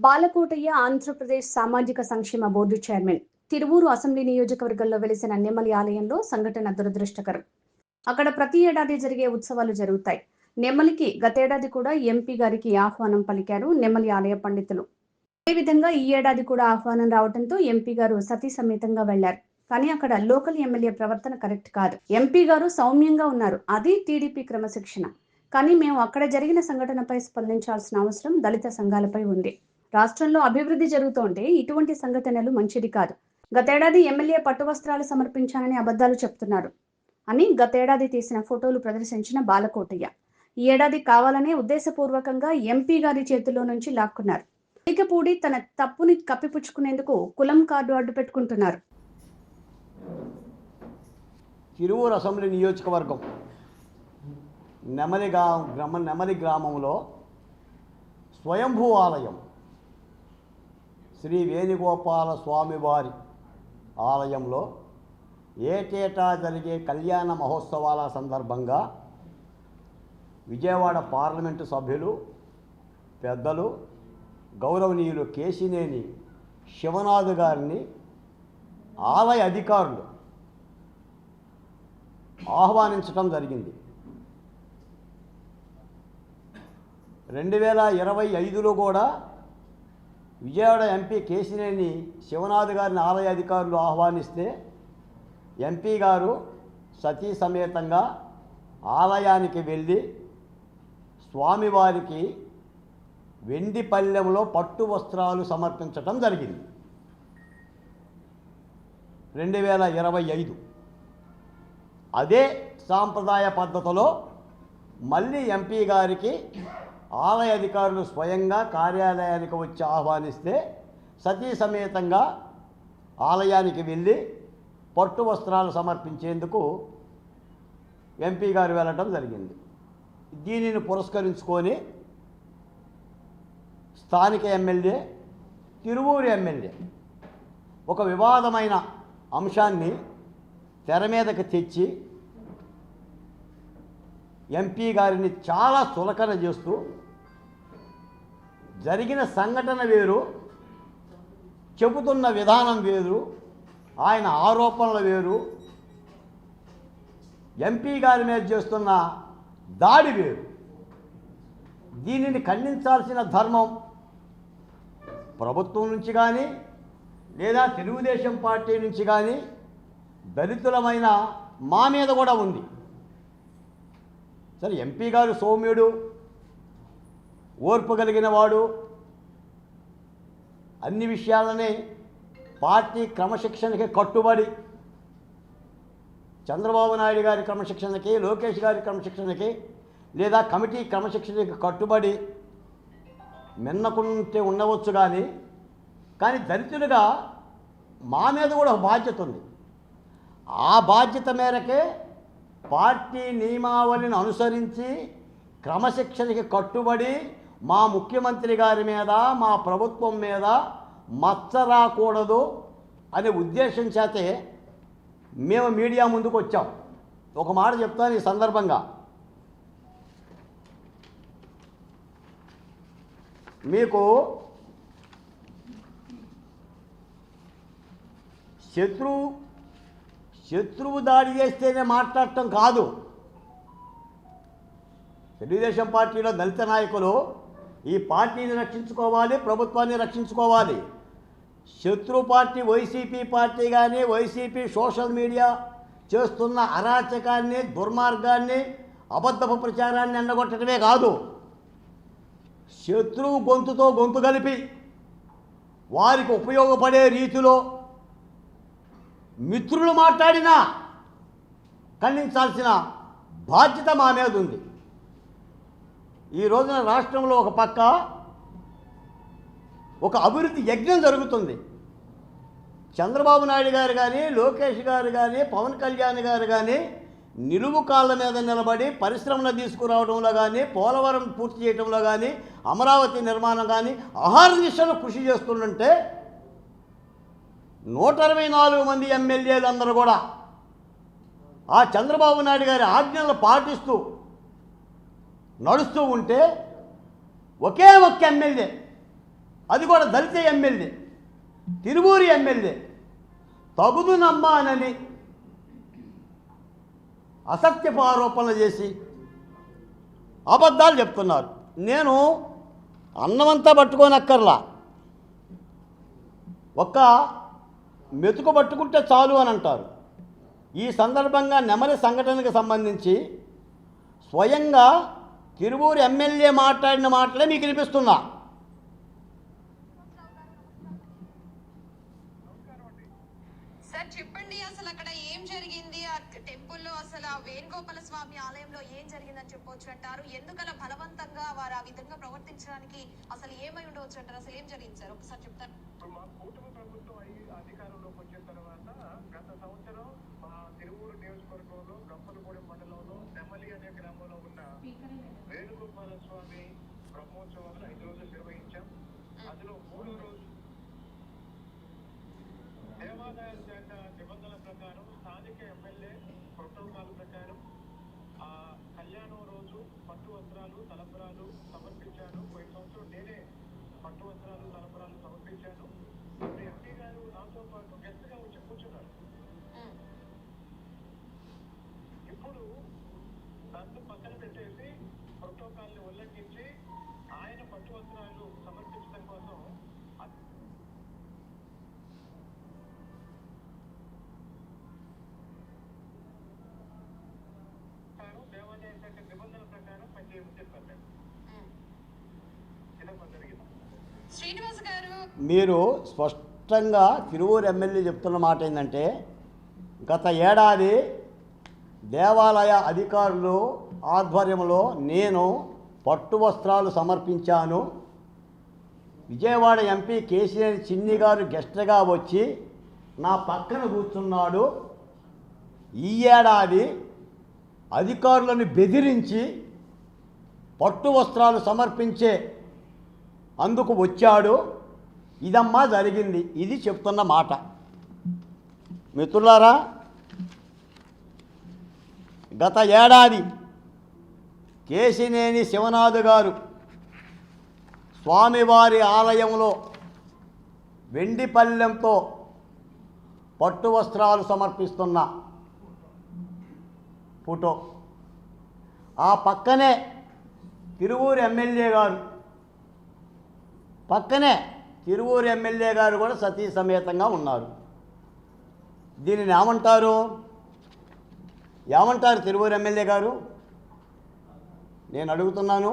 బాలకోటయ్య ఆంధ్రప్రదేశ్ సామాజిక సంక్షేమ board chairman. Tiruvuru assembly నియోజకవర్గంలో వెలిసిన నెమ్మలి ఆలయంలో సంఘటన దురదృష్టకరం. అక్కడ ప్రతి ఏడాది జరిగే ఉత్సవాలు జరుగుతాయి. నెమ్మలికి గతేడాది కూడా ఎంపీ గారికి ఆహ్వానం పలికారు నెమ్మలి ఆలయ పండితులు. అదేవిధంగా ఈ ఏడాది కూడా ఆహ్వానం రావడంతో ఎంపీ గారు సతీ సమేతంగా వెళ్లారు. కానీ అక్కడ లోకల్ ఎమ్మెల్యే ప్రవర్తన కరెక్ట్ కాదు. ఎంపీ గారు సౌమ్యంగా ఉన్నారు. అది టీడీపీ క్రమశిక్షణ. కానీ మేము అక్కడ జరిగిన సంఘటనపై స్పందించాల్సిన అవసరం దళిత సంఘాలపై ఉంది. రాష్ట్రంలో అభివృద్ధి జరుగుతోంటే ఇటువంటి సంఘటనలు మంచిది కాదు. గతేడాది ఎమ్మెల్యే పట్టు వస్త్రాలు సమర్పించానని అబద్ధాలు చెప్తున్నారు అని గతేడాది తీసిన ఫోటోలు ప్రదర్శించిన బాలకోటయ్య ఈ ఏడాది కావాలనే ఉద్దేశపూర్వకంగా ఎంపీ గారి చేతుల్లో నుంచి లాక్కున్నారు. ఇకపూడి తన తప్పుని కప్పిపుచ్చుకునేందుకు కులం కార్డు అడ్డు పెట్టుకుంటున్నారు. తిరువూరు అసెంబ్లీ నియోజకవర్గం నెమలి గ్రామంలో స్వయంభూ ఆలయం శ్రీ వేణుగోపాల స్వామివారి ఆలయంలో ఏటేటా జరిగే కళ్యాణ మహోత్సవాల సందర్భంగా విజయవాడ పార్లమెంటు సభ్యులు పెద్దలు గౌరవనీయులు కేశినేని శివనాథ్ గారిని ఆలయ అధికారులు ఆహ్వానించడం జరిగింది. 2025లో కూడా విజయవాడ ఎంపీ కేశినేని శివనాథ్ గారిని ఆలయ అధికారులు ఆహ్వానిస్తే ఎంపీ గారు సతీ సమేతంగా ఆలయానికి వెళ్ళి స్వామివారికి వెండి పళ్ళెంలో పట్టు వస్త్రాలు సమర్పించటం జరిగింది. 2025 అదే సాంప్రదాయ పద్ధతిలో మళ్ళీ ఎంపీ గారికి ఆలయ అధికారులు స్వయంగా కార్యాలయానికి వచ్చి ఆహ్వానిస్తే సతీ సమేతంగా ఆలయానికి వెళ్ళి పట్టు వస్త్రాలు సమర్పించేందుకు ఎంపీ గారు వెళ్ళటం జరిగింది. దీనిని పురస్కరించుకొని స్థానిక ఎమ్మెల్యే తిరువూరు ఎమ్మెల్యే ఒక వివాదమైన అంశాన్ని తెర మీదకి తెచ్చి ఎంపీ గారిని చాలా చులకన చేస్తూ జరిగిన సంఘటన వేరు, చెబుతున్న విధానం వేరు, ఆయన ఆరోపణలు వేరు, ఎంపీ గారి మీద చేస్తున్న దాడి వేరు. దీనిని ఖండించాల్సిన ధర్మం ప్రభుత్వం నుంచి కానీ లేదా తెలుగుదేశం పార్టీ నుంచి కానీ దళితులమైన మా మీద కూడా ఉంది. సరే, ఎంపీ గారు సౌమ్యుడు, ఓర్పు కలిగిన వాడు, అన్ని విషయాలని పార్టీ క్రమశిక్షణకి కట్టుబడి చంద్రబాబు నాయుడు గారి క్రమశిక్షణకి, లోకేష్ గారి క్రమశిక్షణకి లేదా కమిటీ క్రమశిక్షణకి కట్టుబడి మిన్నకుంటే ఉండవచ్చు. కానీ దళితులుగా మా మీద కూడా ఒక బాధ్యత ఉంది. ఆ బాధ్యత మేరకే పార్టీ నియమావళిని అనుసరించి క్రమశిక్షణకి కట్టుబడి మా ముఖ్యమంత్రి గారి మీద, మా ప్రభుత్వం మీద మచ్చ రాకూడదు అనే ఉద్దేశం చేతే మేము మీడియా ముందుకు వచ్చాం. ఒక మాట చెప్తాను ఈ సందర్భంగా. మీకు శత్రువు దాడి చేస్తేనే మాట్లాడటం కాదు. తెలుగుదేశం పార్టీలో దళిత నాయకులు ఈ పార్టీని రక్షించుకోవాలి, ప్రభుత్వాన్ని రక్షించుకోవాలి. శత్రు పార్టీ వైసీపీ పార్టీ కానీ వైసీపీ సోషల్ మీడియా చేస్తున్న అరాచకాన్ని, దుర్మార్గాన్ని, అబద్ధపు ప్రచారాన్ని ఎండగొట్టడమే కాదు, శత్రువు గొంతుతో గొంతు కలిపి వారికి ఉపయోగపడే రీతిలో మిత్రులు మాట్లాడినా ఖండించాల్సిన బాధ్యత మా మీద ఉంది. ఈ రోజున రాష్ట్రంలో ఒక పక్క ఒక అభివృద్ధి యజ్ఞం జరుగుతుంది. చంద్రబాబు నాయుడు గారు కానీ, లోకేష్ గారు కానీ, పవన్ కళ్యాణ్ గారు కానీ నిలువు కాళ్ళ మీద నిలబడి పరిశ్రమలు తీసుకురావడంలో కానీ, పోలవరం పూర్తి చేయడంలో కానీ, అమరావతి నిర్మాణం కానీ అహర్నిశలు కృషి చేస్తుంటే 124 మంది ఎమ్మెల్యేలు అందరూ కూడా ఆ చంద్రబాబు నాయుడు గారి ఆజ్ఞలను పాటిస్తూ నడుస్తూ ఉంటే ఒకే ఒక్క ఎమ్మెల్యే అది కూడా దళిత ఎమ్మెల్యే, తిరువూరు ఎమ్మెల్యే తగుదునమ్మానని అసత్యపు ఆరోపణలు చేసి అబద్ధాలు చెప్తున్నారు. నేను అన్నమంతా పట్టుకోనక్కర్లా, ఒక్క మెతుకు పట్టుకుంటే చాలు అని అంటారు. ఈ సందర్భంగా నెమలి సంఘటనకు సంబంధించి స్వయంగా తిరువూరు ఎమ్మెల్యే మాట్లాడిన మాటలే మీకు వినిపిస్తున్నా. సార్ చెప్పండి, అసలు అక్కడ ఏం జరిగింది? ఆ టెంపుల్లో అసలు ఆ వేణుగోపాల స్వామి ఆలయంలో ఏం జరిగిందని చెప్పవచ్చు అంటారు? ఎందుకలా బలవంతంగా వారు ఆ విధంగా ప్రవర్తించడానికి అసలు ఏమై ఉండవచ్చు అంటారు? అసలు ఏం జరిగింది సార్, ఒకసారి చెప్తారు? మా కూటమి ప్రభుత్వం అధికారంలోకి వచ్చిన తర్వాత గత సంవత్సరం మా తిరువూరు నియోజకవర్గంలో గంపలగూడెం మండలంలో నెమలి అనే గ్రామంలో ఉన్న వేణుగోపాల స్వామి బ్రహ్మోత్సవాలు 5 రోజులు నిర్వహించాం. అందులో 3వ రోజు దేవాదాయ శాఖ నిబంధనల ప్రకారం స్థానిక ఎమ్మెల్యే ప్రోటోకాల్ ప్రకారం ఆ కళ్యాణం రోజు పట్టు వస్త్రాలు తలంబరాలు సమర్పించాను. పోయిన సంవత్సరం నేనే పట్టు వస్త్రాలు తలంబరాలు సమర్పించాను. అప్పుడు ఎంపీ గారు నాతో పాటు గెస్ట్ గా వచ్చి కూర్చున్నారు. ఇప్పుడు నన్ను పక్కన పెట్టేసి ప్రోటోకాల్ ని ఉల్లంఘించి ఆయన పట్టు వస్త్రాలు సమర్పించడం కోసం దేవాదాయ శాఖ నిబంధనల ప్రకారం పనిచేయమని చెప్పారు. ఇదమ్మా జరిగింది. శ్రీనివాస్ గారు, మీరు స్పష్టంగా తిరువూరు ఎమ్మెల్యే చెప్తున్న మాట ఏంటంటే, గత ఏడాది దేవాలయ అధికారులు ఆధ్వర్యంలో నేను పట్టు వస్త్రాలు సమర్పించాను. విజయవాడ ఎంపీ కేసీఆర్ చిన్ని గారు గెస్ట్గా వచ్చి నా పక్కన కూర్చున్నాడు. ఈ ఏడాది అధికారులను బెదిరించి పట్టు వస్త్రాలు సమర్పించే అందుకు వచ్చాడు. ఇదమ్మా జరిగింది. ఇది చెప్తున్న మాట. మిత్రులారా, గత ఏడాది కేశినేని శివనాథ్ గారు స్వామివారి ఆలయంలో వెండి పళ్ళెంతో పట్టు వస్త్రాలు సమర్పిస్తున్న ఫోటో, ఆ పక్కనే తిరువూరు ఎమ్మెల్యే గారు, పక్కనే తిరువూరు ఎమ్మెల్యే గారు కూడా సతీ సమేతంగా ఉన్నారు. దీనిని ఏమంటారు? తిరువూరు ఎమ్మెల్యే గారు? నేను అడుగుతున్నాను.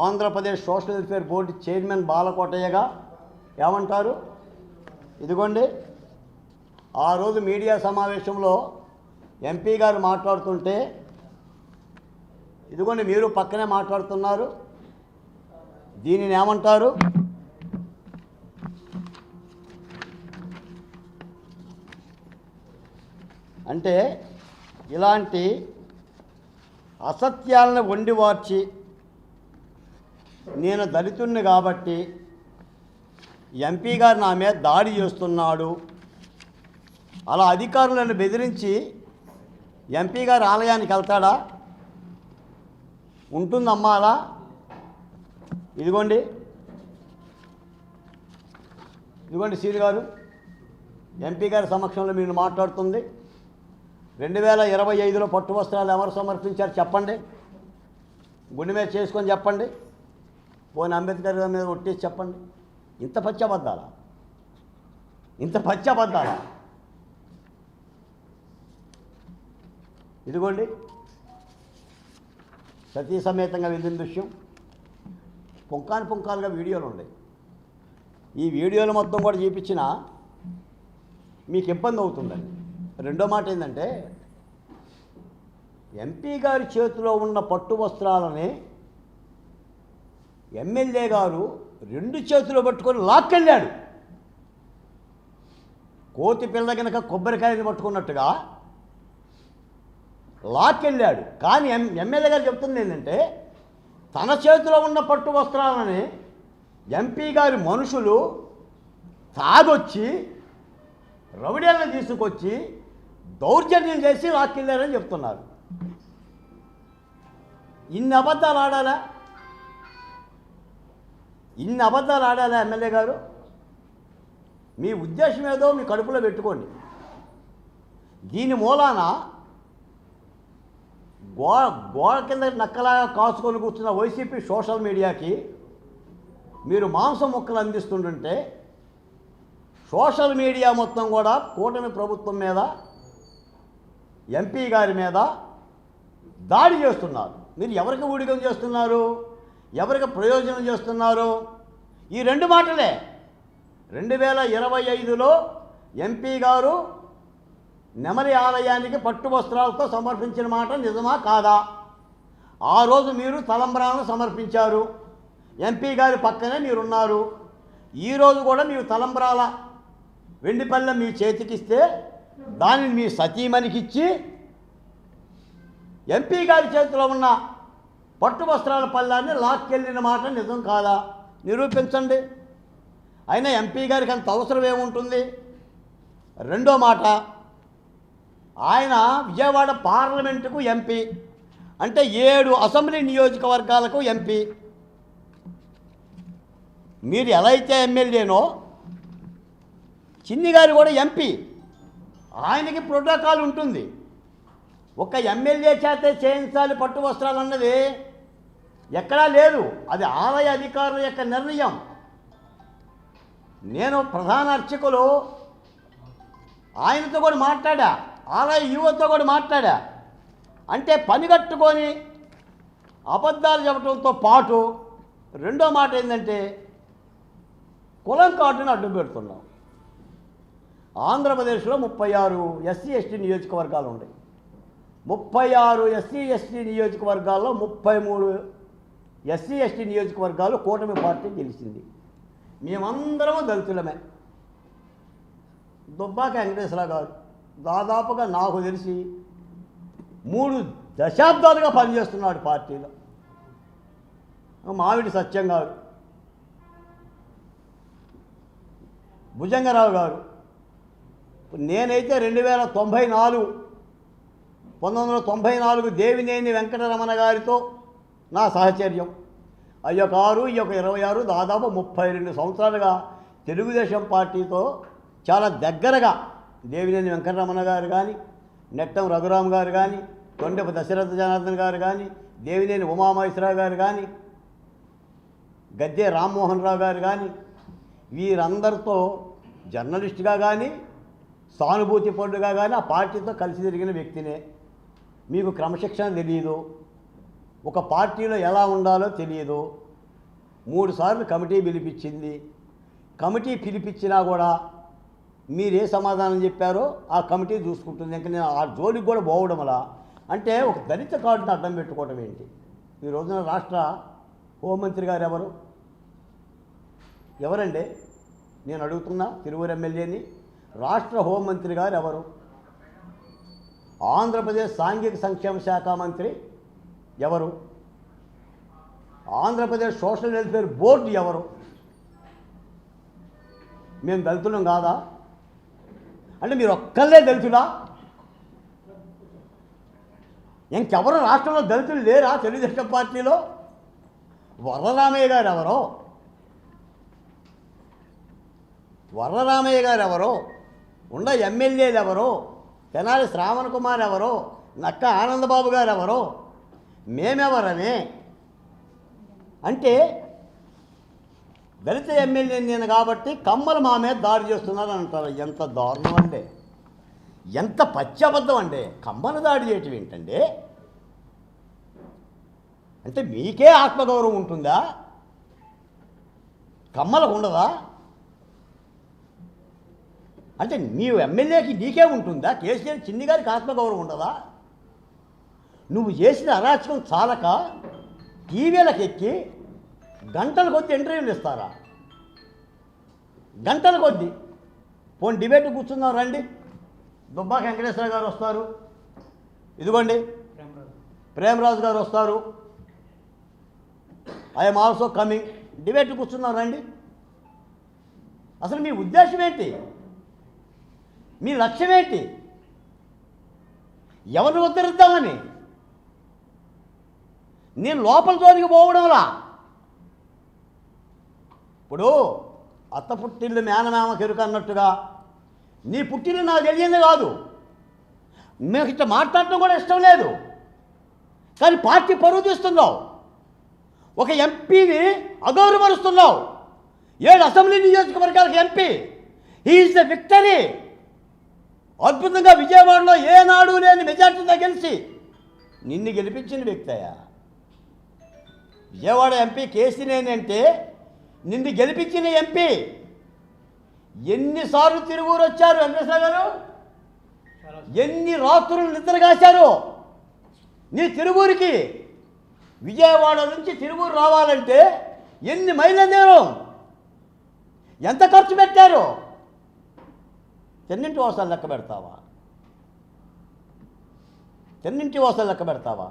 Andhra Pradesh social welfare board chairman బాలకోటయ్యగా ఏమంటారు? ఇదిగోండి, ఆ రోజు మీడియా సమావేశంలో ఎంపీ గారు మాట్లాడుతుంటే ఇదిగోండి మీరు పక్కనే మాట్లాడుతున్నారు. దీనిని ఏమంటారు? అంటే ఇలాంటి అసత్యాలను వండివార్చి నేను దళితుడిని కాబట్టి ఎంపీ గారు నా మీద దాడి చేస్తున్నాడు, అలా అధికారులను బెదిరించి ఎంపీ గారు ఆలయానికి వెళ్తాడా? ఉంటుందమ్మా అలా? ఇదిగోండి సీని గారు ఎంపీ గారి సమక్షంలో మీరు మాట్లాడుతుంది. 2025లో పట్టు వస్త్రాలు ఎవరు సమర్పించారు చెప్పండి. గుండె మీద చేసుకొని చెప్పండి. పోయిన అంబేద్కర్ గారి మీద ఒట్టేసి చెప్పండి. ఇంత పచ్చబద్దాలా? ఇదిగోండి సతీ సమేతంగా వెళ్ళిన దృశ్యం. పుంకాలుగా వీడియోలు ఉన్నాయి. ఈ వీడియోలు మొత్తం కూడా చూపించినా మీకు ఇబ్బంది అవుతుందండి. రెండో మాట ఏంటంటే, ఎంపీ గారి చేతిలో ఉన్న పట్టు వస్త్రాలని ఎమ్మెల్యే గారు 2 చేతులు పట్టుకొని లాక్కెళ్ళాడు. కోతి పిల్ల కనుక కొబ్బరికాయని పట్టుకున్నట్టుగా లాక్కెళ్ళాడు. కానీ ఎమ్మెల్యే గారు చెప్తుంది ఏంటంటే, తన చేతిలో ఉన్న పట్టు వస్త్రాలని ఎంపీ గారి మనుషులు తాగొచ్చి రౌడీలను తీసుకొచ్చి దౌర్జన్యం చేసి లాక్కెళ్ళారని చెప్తున్నారు. ఇన్ని అబద్ధాలు ఆడాలా? ఇన్ని అబద్ధాలు ఆడాలా ఎమ్మెల్యే గారు? మీ ఉద్దేశం ఏదో మీ కడుపులో పెట్టుకోండి. దీని మూలాన గోడ కింద నక్కలాగా కాచుకొని కూర్చున్న వైసీపీ సోషల్ మీడియాకి మీరు మాంసం ముక్కలు అందిస్తుంటుంటే సోషల్ మీడియా మొత్తం కూడా కూటమి ప్రభుత్వం మీద, ఎంపీ గారి మీద దాడి చేస్తున్నారు. మీరు ఎవరికి ఊడిగం చేస్తున్నారు? ఎవరికి ప్రయోజనం చేస్తున్నారు? ఈ రెండు మాటలే. 2025లో ఎంపీ గారు నెమలి ఆలయానికి పట్టు వస్త్రాలతో సమర్పించిన మాట నిజమా కాదా? ఆ రోజు మీరు తలంబ్రాలను సమర్పించారు. ఎంపీ గారి పక్కనే మీరున్నారు. ఈరోజు కూడా మీరు తలంబ్రాల వెండి పళ్ళెం మీ చేతికిస్తే దానిని మీ సతీమణికిచ్చి ఎంపీ గారి చేతిలో ఉన్న పట్టు వస్త్రాల పళ్ళాన్ని లాక్కెళ్ళిన మాట నిజం కాదా? నిరూపించండి. అయినా ఎంపీ గారికి అంత అవసరం ఏముంటుంది? రెండో మాట, ఆయన విజయవాడ పార్లమెంటుకు ఎంపీ, అంటే 7 అసెంబ్లీ నియోజకవర్గాలకు ఎంపీ. మీరు ఎలా అయితే ఎమ్మెల్యేనో చిన్ని గారు కూడా ఎంపీ. ఆయనకి ప్రోటోకాల్ ఉంటుంది. ఒక ఎమ్మెల్యే చేతే చేయించాలి పట్టు వస్త్రాలు అన్నది ఎక్కడా లేదు. అది ఆలయ అధికారుల యొక్క నిర్ణయం. నేను ప్రధాన అర్చకులు ఆయనతో కూడా మాట్లాడా, ఆలయ యువతో కూడా మాట్లాడా. అంటే పనిగట్టుకొని అబద్ధాలు చెప్పడంతో పాటు రెండో మాట ఏంటంటే కులం కార్డును అడ్డు పెడుతున్నాం. ఆంధ్రప్రదేశ్లో 36 ఎస్సీ ఎస్టీ నియోజకవర్గాలు ఉన్నాయి. 36 ఎస్సీ ఎస్టీ నియోజకవర్గాల్లో 33 ఎస్సీ ఎస్టీ నియోజకవర్గాలు కూటమి పార్టీ గెలిచింది. మేమందరము దళితులమే. దుబ్బాక వెంకటేశ్వరరావు గారు దాదాపుగా నాకు తెలిసి 3 దశాబ్దాలుగా పనిచేస్తున్నాడు పార్టీలో. మావిడి సత్యం గారు, భుజంగరావు గారు. నేనైతే 1994 దేవినేని వెంకటరమణ గారితో నా సహచర్యం. అయ్యొక 6 ఈ యొక్క 26 దాదాపు 32 సంవత్సరాలుగా తెలుగుదేశం పార్టీతో చాలా దగ్గరగా దేవినేని వెంకటరమణ గారు కానీ, నెట్టం రఘురామ్ గారు కానీ, తొండెపు దశరథ జనార్దన్ గారు కానీ, దేవినేని ఉమామహేశ్వరరావు గారు కానీ, గద్దె రామ్మోహన్ రావు గారు కానీ, వీరందరితో జర్నలిస్టుగా కానీ సానుభూతి పరుడుగా కానీ ఆ పార్టీతో కలిసి తిరిగిన వ్యక్తినే. మీకు క్రమశిక్షణ తెలియదు, ఒక పార్టీలో ఎలా ఉండాలో తెలియదు. 3 సార్లు కమిటీ పిలిపించింది. కమిటీ పిలిపించినా కూడా మీరే సమాధానం చెప్పారో ఆ కమిటీ చూసుకుంటుంది. ఇంకా నేను ఆ జోలికి కూడా పోవడం అలా. అంటే ఒక దళిత కార్డును అడ్డం పెట్టుకోవడం ఏంటి? ఈ రోజున రాష్ట్ర హోంమంత్రి గారు ఎవరండి? నేను అడుగుతున్నా తిరువూరు ఎమ్మెల్యేని. రాష్ట్ర హోంమంత్రి గారు ఎవరు? ఆంధ్రప్రదేశ్ సాంఘిక సంక్షేమ శాఖ మంత్రి ఎవరు? ఆంధ్రప్రదేశ్ సోషల్ వెల్ఫేర్ బోర్డు ఎవరు? మేము దళితులం కాదా? అంటే మీరు ఒక్కళ్ళే దళితులా? ఇంకెవరు రాష్ట్రంలో దళితులు లేరా? తెలుగుదేశం పార్టీలో వరరామయ్య గారు ఎవరో? వరరామయ్య గారు ఎవరో? ఉన్న ఎమ్మెల్యేలు ఎవరో? తెనాలి శ్రావణ్ కుమార్ ఎవరో? నక్క ఆనందబాబు గారు ఎవరో? మేమెవరనే? అంటే దళిత ఎమ్మెల్యే నేను కాబట్టి కమ్మలు మా మీద దాడి చేస్తున్నారు అంటారు. ఎంత దారుణం అండి! ఎంత పచ్చబద్ధం అండి! కమ్మలు దాడి చేయటం ఏంటండి? అంటే మీకే ఆత్మగౌరవం ఉంటుందా? కమ్మలకు ఉండదా? అంటే నీ ఎమ్మెల్యేకి నీకే ఉంటుందా? కేసీఆర్ చిన్ని గారికి ఆత్మగౌరవం ఉండదా? నువ్వు చేసిన అరాచకం చాలక టీవీలకు ఎక్కి గంటల కొద్ది ఇంటర్వ్యూలు ఇస్తారా? గంటల కొద్ది. పోనీ డిబేట్ కూర్చుందాం రండి. దుబ్బాక వెంకటేశ్వర గారు వస్తారు, ఇదిగోండి ప్రేమరాజు గారు వస్తారు. I'm also coming. డిబేట్ కూర్చుందాం రండి. అసలు మీ ఉద్దేశం ఏంటి? మీ లక్ష్యం ఏంటి? ఎవరిని ఉద్ధరిద్దామని? నేను లోపల జోలికి పోవడంలా ఇప్పుడు అత్త పుట్టిల్లు మేనమేమ కెరుక అన్నట్టుగా నీ పుట్టిల్లు నాకు తెలియంది కాదు, మీకు ఇట్లా మాట్లాడటం కూడా ఇష్టం లేదు, కానీ పార్టీ పరువు తీస్తున్నావు, ఒక ఎంపీని అగౌరవపరుస్తున్నావు. 7 అసెంబ్లీ నియోజకవర్గాలకు ఎంపీ, హీఈస్ ద విక్టరీ. అద్భుతంగా విజయవాడలో ఏనాడు లేని మెజార్టీతో గెలిచి నిన్ను గెలిపించిన వ్యక్తయ్యా. విజయవాడ ఎంపీ కేసీనేని అంటే నిన్ను గెలిపించిన ఎంపీ. ఎన్నిసార్లు తిరువూరు వచ్చారు వెంకటేశ్వర గారు, ఎన్ని రాత్రులు నిద్రగాశారు నీ తిరువూరికి. విజయవాడ నుంచి తిరువూరు రావాలంటే ఎన్ని మైళ్ళ దూరం, ఎంత ఖర్చు పెట్టారు? తెన్నింటి వాసాలు లెక్క పెడతావా? తెన్నింటి వాసాలు లెక్క పెడతావా?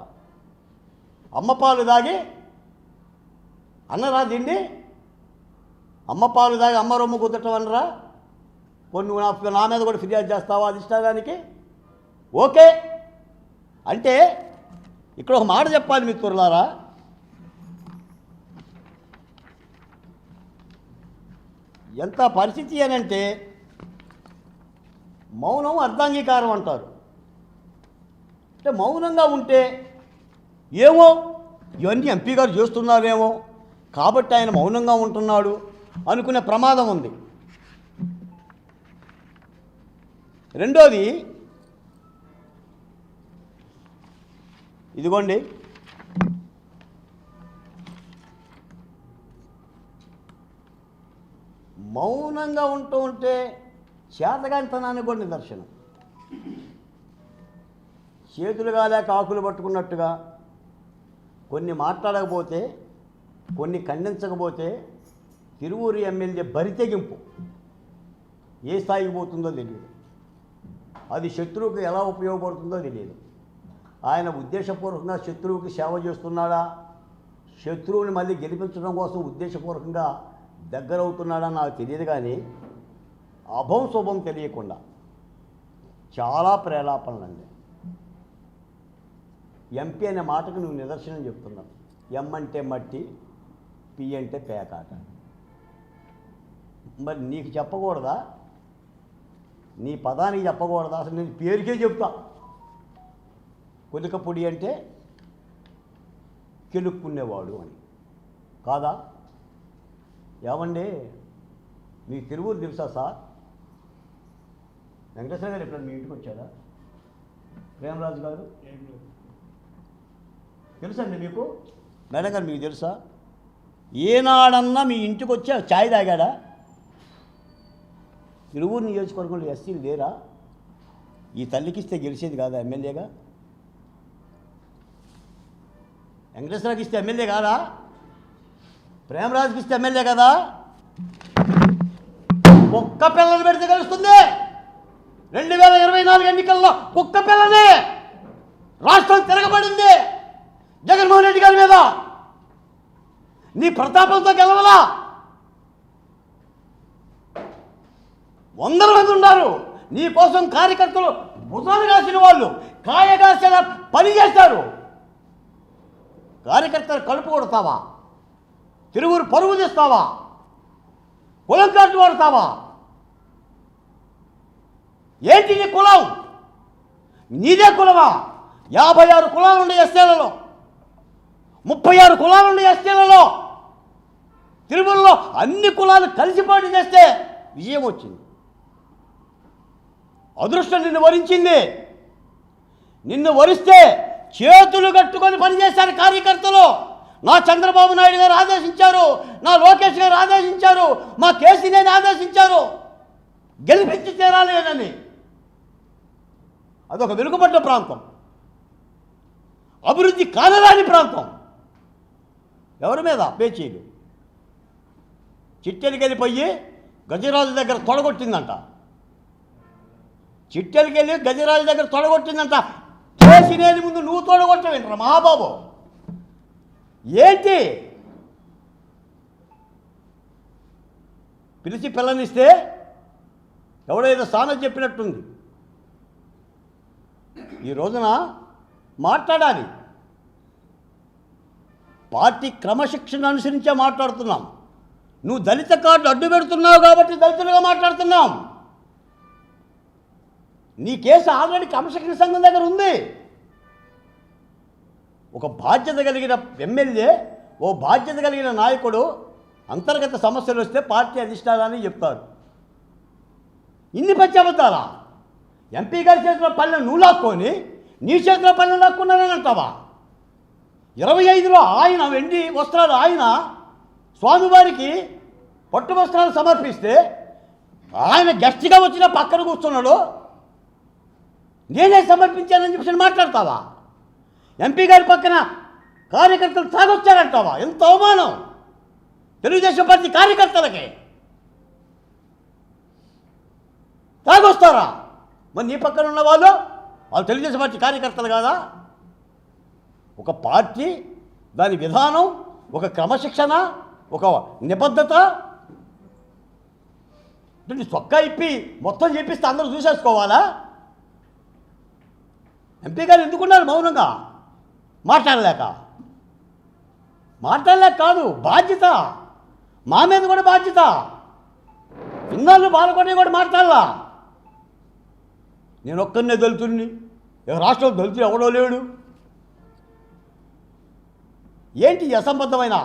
అమ్మ పాలు దాగి అన్నరా తిండి, అమ్మ పాలు దాగి అమ్మ రొమ్ము కుదటం అన్నరా? కొన్ని నా మీద కూడా ఫిర్యాదు చేస్తావా అధిష్టానానికి? ఓకే అంటే ఇక్కడ ఒక మాట చెప్పాలి మిత్రులారా, ఎంత పరిస్థితి అని అంటే మౌనం అర్ధాంగీకారం అంటారు. అంటే మౌనంగా ఉంటే ఏమో ఇవన్నీ ఎంపీ గారు చేస్తున్నారేమో కాబట్టి ఆయన మౌనంగా ఉంటున్నాడు అనుకునే ప్రమాదం ఉంది. రెండోది, ఇదిగోండి మౌనంగా ఉంటూ ఉంటే చేతగానితనానికి కూడా నిదర్శనం. చేతులు కాలేక ఆకులు పట్టుకున్నట్టుగా కొన్ని మాట్లాడకపోతే, కొన్ని ఖండించకపోతే తిరువూరు ఎమ్మెల్యే బరితెగింపు ఏ స్థాయికి పోతుందో తెలియదు, అది శత్రువుకు ఎలా ఉపయోగపడుతుందో తెలియదు. ఆయన ఉద్దేశపూర్వకంగా శత్రువుకి సేవ చేస్తున్నాడా, శత్రువుని మళ్ళీ గెలిపించడం కోసం ఉద్దేశపూర్వకంగా దగ్గరవుతున్నాడా నాకు తెలియదు. కానీ అభం శుభం తెలియకుండా చాలా ప్రేలాపనలండి. ఎంపీ అనే మాటకు నువ్వు నిదర్శనం చెప్తున్నావు. ఎం అంటే మట్టి, పి అంటే పేకాట. మరి నీకు చెప్పకూడదా? నీ పదానికి చెప్పకూడదా? అసలు నేను పేరుకే చెప్తా. కొలికపొడి అంటే కెలుక్కునేవాడు అని కాదా? ఏమండి మీకు తిరువూరు తెలుసా సార్? వెంకటేశ్వర గారు ఎప్పుడు మీ ఇంటికి వచ్చారా? ప్రేమరాజు గారు తెలుసండి మీకు? మేడం గారు మీకు తెలుసా? ఏనాడన్నా మీ ఇంటికి వచ్చి ఛాయ్ తాగాడా? తిరువూరు నియోజకవర్గంలో ఎస్సీలు లేరా? ఈ తల్లికిస్తే గెలిచేది కాదా ఎమ్మెల్యేగా? వెంకటేశ్వరకి ఇస్తే ఎమ్మెల్యే కాదా? ప్రేమరాజుకి ఇస్తే ఎమ్మెల్యే కదా? కుక్క పిల్లలు పెడితే గెలుస్తుంది. 2024 ఎన్నికల్లో కుక్క పిల్లనే రాష్ట్రం తిరగబడింది జగన్మోహన్ రెడ్డి గారి మీద. నీ ప్రతాపంతో గెలవలా. 100 మంది ఉన్నారు నీ కోసం, కార్యకర్తలు భుజాలు కాసిన వాళ్ళు, కాయగాసిన పని చేస్తారు. కార్యకర్తలు కలుపు కొడతావా? తిరువురు పరువు తీస్తావా? కులం కార్డు వాడతావా? ఏంటి నీ కులం? నీదే కులమా? 56 కులాలు ఉండే ఎస్టీలలో, 36 కులాలు ఉండే ఎస్టీలలో. తిరుమలలో అన్ని కులాలు కలిసి పోటీ చేస్తే విజయం వచ్చింది. అదృష్టం నిన్ను వరించింది. నిన్ను వరిస్తే చేతులు కట్టుకొని పనిచేశారు కార్యకర్తలు. నా చంద్రబాబు నాయుడు గారు ఆదేశించారు, నా లోకేష్ గారు ఆదేశించారు, మా కేసీనేని ఆదేశించారు గెలిపించి తీరాలేనని. అదొక వెనుకబడ్డ ప్రాంతం, అభివృద్ధి కానరాని ప్రాంతం. ఎవరి మీద పేచీలు? చిట్టెలికి వెళ్ళిపోయి గజరాజు దగ్గర తొడగొట్టిందంట. చిట్టెలికి వెళ్ళి గజరాజు దగ్గర తొడగొట్టిందంట. కేసీనేని ముందు నువ్వు తొడగొట్టవేంట్రా మహాబాబు? ఏంటి? పిలిచి పిల్లనిస్తే ఎవడో ఏదో సామెత చెప్పినట్టుంది. ఈ రోజున మాట్లాడాలి. పార్టీ క్రమశిక్షణ అనుసరించే మాట్లాడుతున్నాం. నువ్వు దళిత కార్డు అడ్డు పెడుతున్నావు కాబట్టి దళితులుగా మాట్లాడుతున్నాం. నీ కేసు ఆల్రెడీ క్రమశిక్షణ సంఘం దగ్గర ఉంది. ఒక బాధ్యత కలిగిన ఎమ్మెల్యే, ఓ బాధ్యత కలిగిన నాయకుడు అంతర్గత సమస్యలు వస్తే పార్టీ అధిష్టానాన్ని చెప్తారు. ఇన్ని పచ్చబద్దాలా? ఎంపీ గారి చేతిలో పల్లె నువ్వు లాక్కొని నీ చేతిలో పల్లె లాక్కున్నానని అంటావా? 25లో ఆయన వెండి వస్త్రాలు, ఆయన స్వామివారికి పట్టు వస్త్రాలు సమర్పిస్తే ఆయన గెస్ట్గా వచ్చిన పక్కన కూర్చున్నాడు. నేనే సమర్పించానని చెప్పి మాట్లాడతావా? ఎంపీ గారి పక్కన కార్యకర్తలు తాగొచ్చారంటావా? ఎంత అవమానం తెలుగుదేశం పార్టీ కార్యకర్తలకి. తాగొస్తారా? మరి నీ పక్కన ఉన్న వాళ్ళు తెలుగుదేశం పార్టీ కార్యకర్తలు కాదా? ఒక పార్టీ, దాని విధానం, ఒక క్రమశిక్షణ, ఒక నిబద్ధత, చొక్కా ఇప్పి మొత్తం చెప్పిస్తే అందరూ చూసేసుకోవాలా? ఎంపీ గారు ఎందుకున్నారు మౌనంగా? మాట్లాడలేక కాదు, బాధ్యత మా మీద కూడా బాధ్యత. ఇన్నాళ్ళు బాలకొండ కూడా మాట్లాడాలా? నేను ఒక్కరినే దళితుడిని, రాష్ట్రంలో దళితుడు ఎవడో లేడు. ఏంటి అసంబద్ధమైన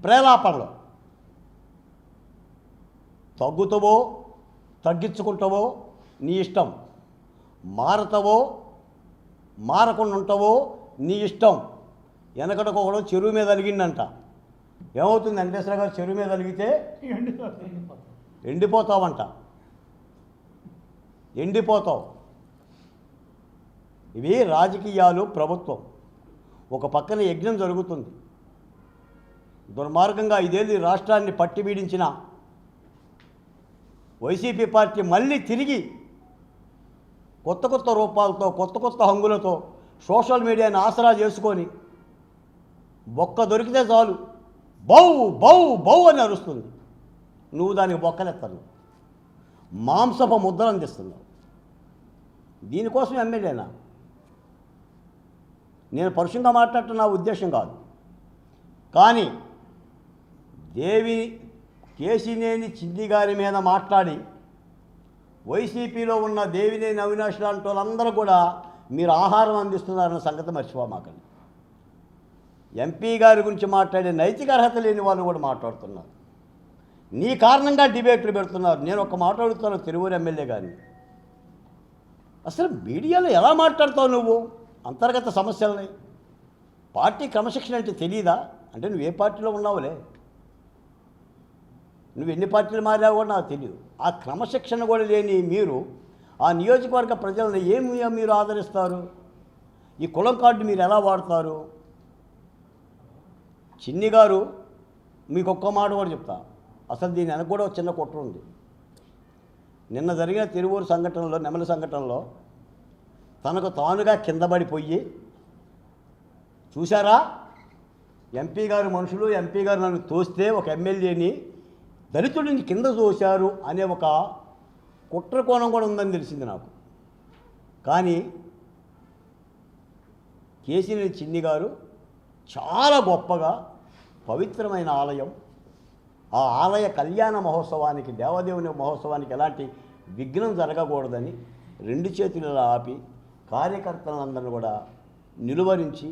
ప్రేలాపనలు? తగ్గుతావో తగ్గించుకుంటావో నీ ఇష్టం, మారతావో మారకుండా ఉంటావో నీ ఇష్టం. వెనకడకొకడు చెరువు మీద అలిగిందంట. ఏమవుతుంది? వెంకటేశ్వర గారు చెరువు మీద అలిగితే ఎండిపోతావంట. ఎండిపోతావు. ఇవి రాజకీయాలు, ప్రభుత్వం. ఒక పక్కన యజ్ఞం జరుగుతుంది. దుర్మార్గంగా 5 ఏళ్ళు రాష్ట్రాన్ని పట్టిబీడించిన వైసీపీ పార్టీ మళ్ళీ తిరిగి కొత్త రూపాలతో, కొత్త హంగులతో సోషల్ మీడియాని ఆసరా చేసుకొని బొక్క దొరికితే చాలు బౌ బౌ బౌ అని అరుస్తుంది. నువ్వు దానికి బొక్కలెత్తను, మాంసపు ముద్దలు అందిస్తున్నావు. దీనికోసం ఎమ్మెల్యేనా? నేను పరుషంగా మాట్లాడటం నా ఉద్దేశం కాదు. కానీ కేశినేని చిన్ని గారి మీద మాట్లాడి వైసీపీలో ఉన్న దేవినేని అవినాష్ లాంటి వాళ్ళందరూ కూడా మీరు ఆహారం అందిస్తున్నారన్న సంగతి మర్చిపోమాకండి. ఎంపీ గారి గురించి మాట్లాడే నైతిక అర్హత లేని వాళ్ళు కూడా మాట్లాడుతున్నారు. నీ కారణంగా డిబేట్లు పెడుతున్నారు. నేను ఒక మాట అడుగుతాను తిరువూరు ఎమ్మెల్యే గారిని, అసలు మీడియాలో ఎలా మాట్లాడతావు నువ్వు? అంతర్గత సమస్యలని, పార్టీ క్రమశిక్షణ అంటే తెలియదా? అంటే నువ్వు ఏ పార్టీలో ఉన్నావులే, నువ్వు ఎన్ని పార్టీలు మారావు కూడా నాకు తెలియదు. ఆ క్రమశిక్షణ కూడా లేని మీరు ఆ నియోజకవర్గ ప్రజలను ఏమి మీరు ఆదరిస్తారు? ఈ కులం కార్డు మీరు ఎలా వాడతారు? చిన్ని గారు మీకు ఒక్క మాట కూడా చెప్తా, అసలు దీని వెనక కూడా చిన్న కుట్ర ఉంది. నిన్న జరిగిన తిరువూరు సంఘటనలో, నెమలి సంఘటనలో తనకు తానుగా కింద పడిపోయి, చూసారా ఎంపీ గారు మనుషులు, ఎంపీ గారు నన్ను తోస్తే ఒక ఎమ్మెల్యేని దళితుడిని కింద తోశారు అనే ఒక కుట్ర కోణం కూడా ఉందని తెలిసింది నాకు. కానీ కేశినేని చిన్ని గారు చాలా గొప్పగా పవిత్రమైన ఆలయం, ఆ ఆలయ కళ్యాణ మహోత్సవానికి, దేవదేవుని మహోత్సవానికి ఎలాంటి విఘ్నం జరగకూడదని 2 చేతులు ఆపి కార్యకర్తలందరినీ కూడా నిలువరించి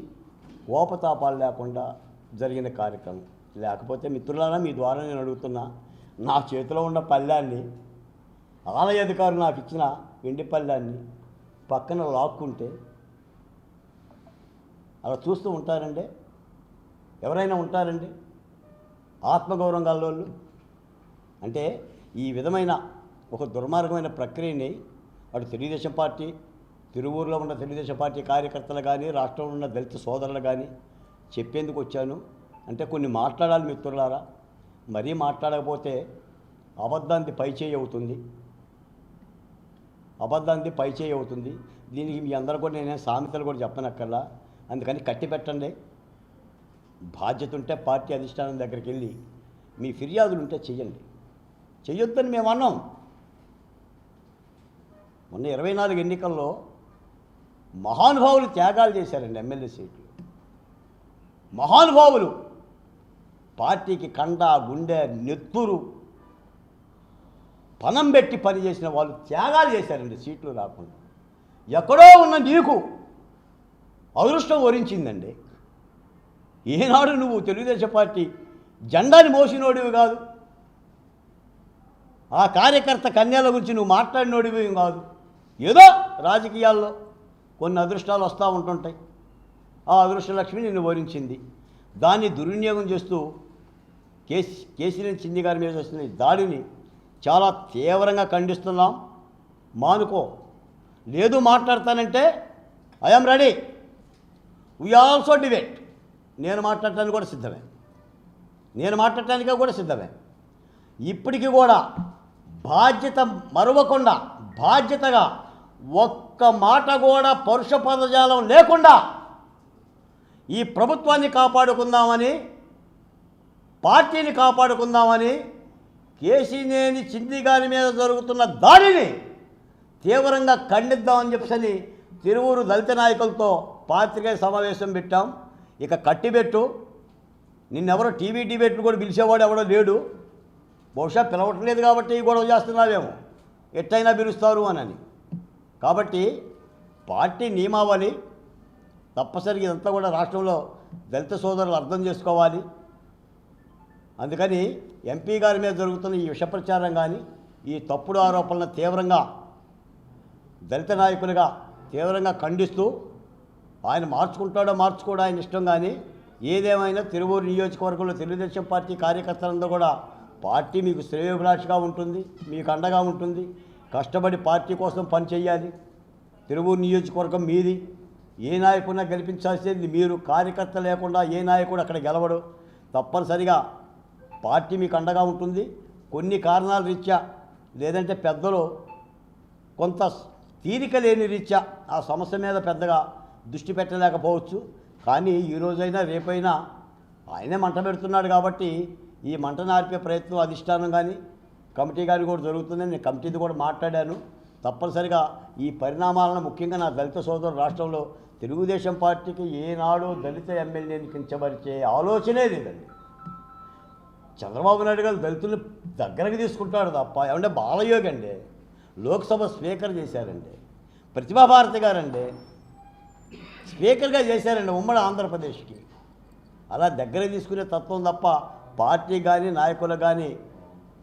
కోపతాపాలు లేకుండా జరిగిన కార్యక్రమం. లేకపోతే మిత్రులారా, మీ ద్వారా నేను అడుగుతున్నా, నా చేతిలో ఉన్న పళ్ళాన్ని, ఆలయ అధికారులు నాకు ఇచ్చిన వెండి పళ్ళాన్ని పక్కన లాక్కుంటే అలా చూస్తూ ఉంటారండి? ఎవరైనా ఉంటారండి ఆత్మగౌరవం గలవాళ్ళు? అంటే ఈ విధమైన ఒక దుర్మార్గమైన ప్రక్రియని అటు తెలుగుదేశం పార్టీ, తిరువూరులో ఉన్న తెలుగుదేశం పార్టీ కార్యకర్తలు కానీ, రాష్ట్రంలో ఉన్న దళిత సోదరులు కానీ చెప్పేందుకు వచ్చాను. అంటే కొన్ని మాట్లాడాలి మిత్రులారా. మరీ మాట్లాడకపోతే అబద్ధానికి పైచేయి అవుతుంది, అబద్ధానికి పైచేయి అవుతుంది. దీనికి మీ అందరూ కూడా నేనే సామెతలు కూడా చెప్పనక్కర్లా. అందుకని కట్టి పెట్టండి. బాధ్యత ఉంటే పార్టీ అధిష్టానం దగ్గరికి వెళ్ళి మీ ఫిర్యాదులు ఉంటే చెయ్యండి. చెయ్యొద్దని మేము అన్నాం. మొన్న 24 ఎన్నికల్లో మహానుభావులు త్యాగాలు చేశారండి ఎమ్మెల్యే సీట్లు. మహానుభావులు పార్టీకి కండ గుండె నెత్తురు పనం పెట్టి పనిచేసిన వాళ్ళు త్యాగాలు చేశారండి సీట్లు రాకుండా. ఎక్కడో ఉన్న నీకు అదృష్టం వరించిందండి. ఈనాడు నువ్వు తెలుగుదేశం పార్టీ జెండాని మోసినోడివి కాదు, ఆ కార్యకర్త కన్యల గురించి నువ్వు మాట్లాడినోడివి కాదు. ఏదో రాజకీయాల్లో కొన్ని అదృష్టాలు వస్తూ ఉంటుంటాయి. ఆ అదృష్టలక్ష్మి నిన్ను వరించింది. దాన్ని దుర్వినియోగం చేస్తూ కేసీఆర్ చిన్ని గారి మీద వస్తున్న ఈ దాడిని చాలా తీవ్రంగా ఖండిస్తున్నాం. మానుకో, లేదు మాట్లాడతానంటే I'm ready, we also debate. నేను మాట్లాడటానికి కూడా సిద్ధమే. ఇప్పటికీ కూడా బాధ్యత మరవకుండా బాధ్యతగా ఒక్క మాట కూడా పరుష పదజాలం లేకుండా ఈ ప్రభుత్వాన్ని కాపాడుకుందామని, పార్టీని కాపాడుకుందామని కేశినేని చిన్ని గారి మీద జరుగుతున్న దాడిని తీవ్రంగా ఖండిద్దామని చెప్పని తిరువూరు దళిత నాయకులతో పాత్రికేయ సమావేశం పెట్టాం. ఇక కట్టిబెట్టు, నిన్నెవరో టీవీ డిబేట్లు కూడా పిలిచేవాడు ఎవడో లేడు. బహుశా పిలవట్లేదు కాబట్టి గొడవ చేస్తున్నావేమో, ఎట్టయినా పిలుస్తారు అని. కాబట్టి పార్టీ నియమావళి తప్పనిసరిగా ఇదంతా కూడా రాష్ట్రంలో దళిత సోదరులు అర్థం చేసుకోవాలి. అందుకని ఎంపీ గారి మీద జరుగుతున్న ఈ విష ప్రచారం కానీ, ఈ తప్పుడు ఆరోపణలను తీవ్రంగా దళిత నాయకులుగా తీవ్రంగా ఖండిస్తూ, ఆయన మార్చుకోవడం ఆయన ఇష్టం. కానీ ఏదేమైనా తిరువూరు నియోజకవర్గంలో తెలుగుదేశం పార్టీ కార్యకర్తలందరూ కూడా పార్టీ మీకు శ్రేయోభిలాషగా ఉంటుంది, మీకు అండగా ఉంటుంది. కష్టపడి పార్టీ కోసం పనిచేయాలి. తిరువూరు నియోజకవర్గం మీది. ఏ నాయకుడినా గెలిపించాల్సింది మీరు. కార్యకర్త లేకుండా ఏ నాయకుడు అక్కడ గెలవడు. తప్పనిసరిగా పార్టీ మీకు అండగా ఉంటుంది. కొన్ని కారణాల రీత్యా, లేదంటే పెద్దలు కొంత తీరిక లేని రీత్యా ఆ సమస్య మీద పెద్దగా దృష్టి పెట్టలేకపోవచ్చు. కానీ ఈరోజైనా రేపైనా ఆయనే మంట పెడుతున్నాడు కాబట్టి ఈ మంటను ఆర్పే ప్రయత్నం అధిష్టానం కానీ కమిటీ కానీ కూడా జరుగుతుందని నేను కమిటీది కూడా మాట్లాడాను. తప్పనిసరిగా ఈ పరిణామాలను ముఖ్యంగా నా దళిత సోదరులు రాష్ట్రంలో తెలుగుదేశం పార్టీకి ఏనాడు దళిత ఎమ్మెల్యేని కించపరిచే ఆలోచనే లేదండి. చంద్రబాబు నాయుడు గారు దళితుల్ని దగ్గరకు తీసుకుంటాడు తప్ప. ఏమంటే బాలయోగి అండి లోక్సభ స్పీకర్ చేశారండి, ప్రతిభాభారతి గారండి స్పీకర్గా చేశారండి ఉమ్మడి ఆంధ్రప్రదేశ్కి. అలా దగ్గర తీసుకునే తత్వం తప్ప పార్టీ కానీ నాయకులు కానీ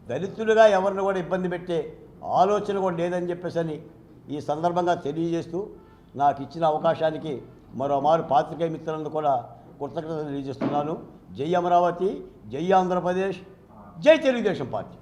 దళితులుగా ఎవరిని కూడా ఇబ్బంది పెట్టే ఆలోచన కూడా లేదని చెప్పేసి ఈ సందర్భంగా తెలియజేస్తూ, నాకు ఇచ్చిన అవకాశానికి మరోమారు పాత్రికేయ మిత్రులను కూడా కృతజ్ఞతలు తెలియజేస్తున్నాను. జై అమరావతి, జై ఆంధ్రప్రదేశ్, జై తెలుగుదేశం పార్టీ.